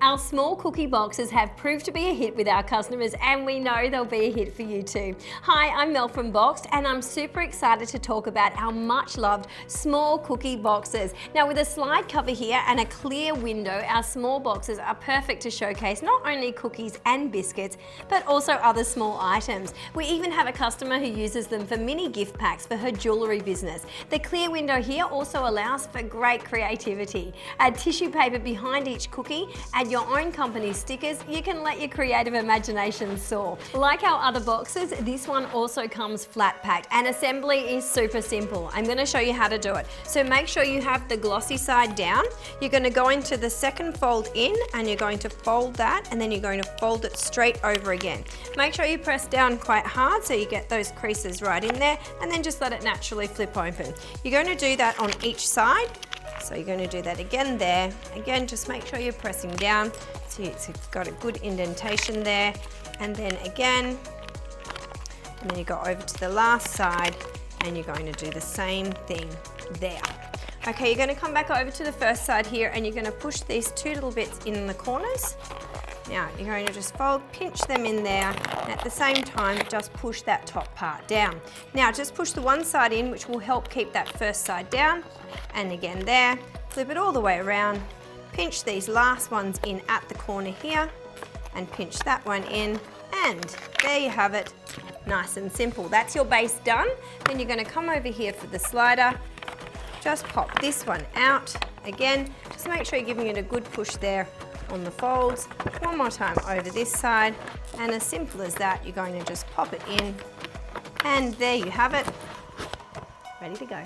Our small cookie boxes have proved to be a hit with our customers, and we know they'll be a hit for you too. Hi, I'm Mel from Boxed, and I'm super excited to talk about our much loved small cookie boxes. Now, with a slide cover here and a clear window, our small boxes are perfect to showcase not only cookies and biscuits, but also other small items. We even have a customer who uses them for mini gift packs for her jewellery business. The clear window here also allows for great creativity. Add tissue paper behind each cookie, add your own company stickers, you can let your creative imagination soar. Like our other boxes, this one also comes flat packed, and assembly is super simple. I'm going to show you how to do it. So make sure you have the glossy side down. You're going to go into the second fold in, and you're going to fold that, and then you're going to fold it straight over again. Make sure you press down quite hard so you get those creases right in there, and then just let it naturally flip open. You're going to do that on each side. So you're going to do that again there. Again, just make sure you're pressing down so it's got a good indentation there. And then again, and then you go over to the last side and you're going to do the same thing there. Okay, you're going to come back over to the first side here and you're going to push these two little bits in the corners. Now you're going to just fold, pinch them in there, and at the same time just push that top part down. Now just push the one side in, which will help keep that first side down, and again there, flip it all the way around, pinch these last ones in at the corner here, and pinch that one in, and there you have it, nice and simple. That's your base done. Then you're going to come over here for the slider, just pop this one out, again, just make sure you're giving it a good push there on the folds. One more time over this side, and as simple as that, you're going to just pop it in, and there you have it, ready to go.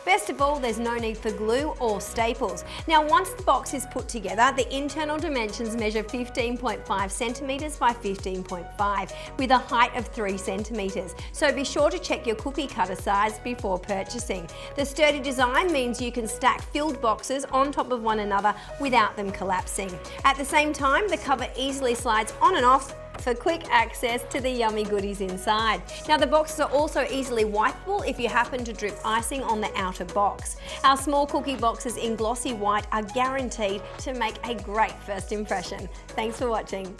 Best of all, there's no need for glue or staples. Now, once the box is put together, the internal dimensions measure 15.5 centimetres by 15.5 with a height of 3 centimetres. So be sure to check your cookie cutter size before purchasing. The sturdy design means you can stack filled boxes on top of one another without them collapsing. At the same time, the cover easily slides on and off for quick access to the yummy goodies inside. Now, the boxes are also easily wipeable if you happen to drip icing on the outer box. Our small cookie boxes in glossy white are guaranteed to make a great first impression. Thanks for watching.